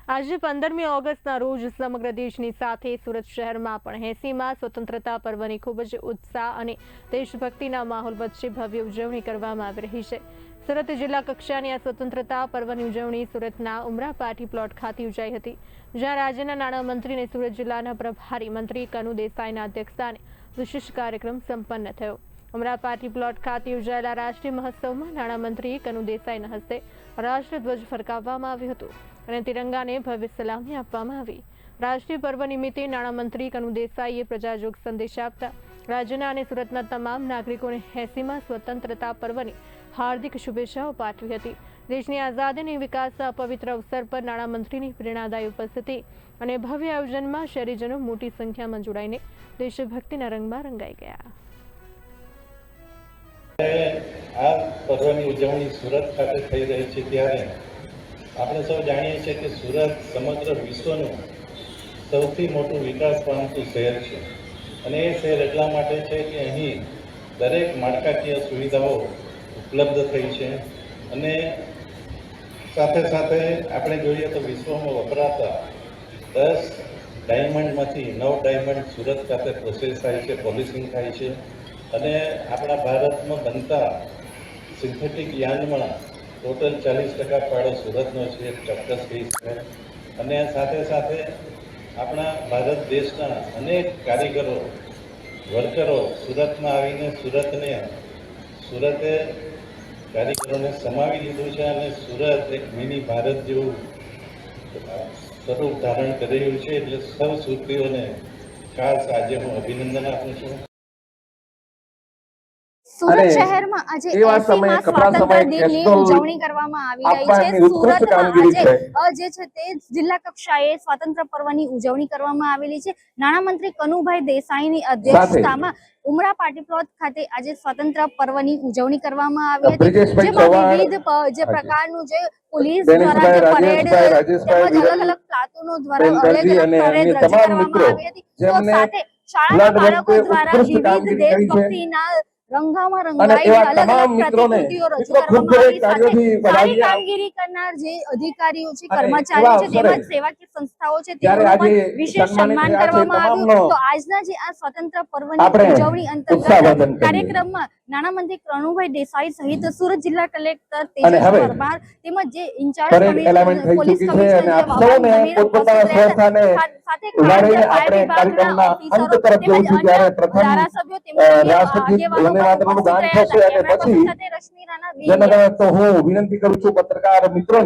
આજે 15મી ઓગસ્ટના રોજ સમગ્ર દેશની સાથે સુરત શહેરમાં પણ 80મા સ્વતંત્રતા પર્વની ખૂબ જ ઉત્સાહ અને દેશભક્તિના માહોલ વચ્ચે ભવ્ય ઉજવણી કરવામાં આવી રહી છે। સુરત જિલ્લા કક્ષાની આ સ્વતંત્રતા પર્વની ઉજવણી સુરતના ઉમરા પાર્ટી પ્લોટ ખાતે યોજાઈ હતી, જ્યાં રાજ્યના નાણામંત્રી અને સુરત જિલ્લાના પ્રભારી મંત્રી કનુ દેસાઈના અધ્યક્ષસ્થાને વિશેષ કાર્યક્રમ સંપન્ન થયો। ઉમરા પાર્ટી પ્લોટ ખાતે યોજાયેલા રાષ્ટ્રીય મહોત્સવમાં નાણામંત્રી કનુ દેસાઈના હસ્તે રાષ્ટ્રધ્વજ ફરકાવવામાં આવ્યો હતો અને તિરંગાને ભવ્ય સલામી આપવામાં આવી। રાષ્ટ્રીય પર્વ નિમિત્તે નાણામંત્રી કનુ દેસાઈએ પ્રજાજોગ સંદેશ આપતા રાજ્યના અને સુરતના તમામ નાગરિકોને 80મા સ્વતંત્રતા પર્વની હાર્દિક શુભેચ્છાઓ પાઠવી હતી। દેશની આઝાદી અને વિકાસના પવિત્ર અવસર પર નાણામંત્રીની પ્રેરણાદાયી ઉપસ્થિતિ અને ભવ્ય આયોજનમાં શહેરીજનો મોટી સંખ્યામાં જોડાઈને દેશભક્તિના રંગમાં રંગાઈ ગયા। આ પર્વની ઉજવણી સુરત ખાતે થઈ રહી છે ત્યારે આપણે સૌ જાણીએ છીએ કે સુરત સમગ્ર વિશ્વનું સૌથી મોટું વિકાસ પામતું શહેર છે અને એ શહેર એટલા માટે છે કે અહીં દરેક માળખાકીય સુવિધાઓ ઉપલબ્ધ થઈ છે અને સાથે સાથે આપણે જોઈએ તો વિશ્વમાં વપરાતા 10 ડાયમંડમાંથી 9 ડાયમંડ સુરત ખાતે પ્રોસેસ થાય છે, પોલિશિંગ થાય છે અને આપણા ભારતમાં બનતા સિન્થેટિક યાર્નમાં ટોટલ 40% ફાળો સુરતનો છે, ચોક્કસ કહી શકાય। અને સાથે સાથે આપણા ભારત દેશના અનેક કારીગરો વર્કરો સુરતમાં આવીને સુરતે કારીગરોને સમાવી લીધું છે અને સુરત એક મિની ભારત જેવું સ્વરૂપ ધારણ કરી રહ્યું છે। એટલે સૌ સુરતીઓને ખાસ આજે હું અભિનંદન આપું છું। સુરત શહેરમાં આજે 80મા સ્વાતંત્ર્ય દિનની ઉજવણી કરવામાં આવી રહી છે। સુરતમાં આજે જે છે તે જિલ્લા કક્ષાએ સ્વાતંત્ર્ય પર્વની ઉજવણી કરવામાં આવેલી છે। નાણામંત્રી કનુભાઈ દેસાઈની અધ્યક્ષતામાં ઉમરા પાર્ટી પ્લોટ ખાતે આજે સ્વાતંત્ર્ય પર્વની ઉજવણી કરવામાં આવી હતી, જેમાં વિવિધ જે પ્રકારનું જે પોલીસ દ્વારા જે પરેડ તેમજ અલગ અલગ પ્લાટુનો દ્વારા અલગ અલગ પરેડ રજૂ કરવામાં આવી હતી। તો સાથે શાળાના બાળકો દ્વારા વિવિધ દેશભક્તિના રંગામાં રંગાઈ અલગ અલગ પ્રતિકૃતિઓ રજૂ કરવામાં આવી। સાથે સારી કામગીરી કરનાર જે અધિકારીઓ છે, કર્મચારીઓ છે, તેમજ સેવાકીય સંસ્થાઓ છે, તેમનું પણ વિશેષ સન્માન કરવામાં આવ્યું। તો આજના જે આ સ્વતંત્ર પર્વની ઉજવણી અંતર્ગત કાર્યક્રમમાં નાણામંત્રી કનુભાઈ દેસાઈ સહિત સુરત જિલ્લા કલેક્ટર તેજસ પરમાર તેમજ જે ઇન્ચાર્જ પોલીસ કમિશનર સાથે ફાયર વિભાગના ઓફિસરો તેમજ અન્ય ધારાસભ્યો તેમજ આગેવાનો દાન થશે અને પછી જનગણના તો હું વિનંતી કરું છું પત્રકાર મિત્રો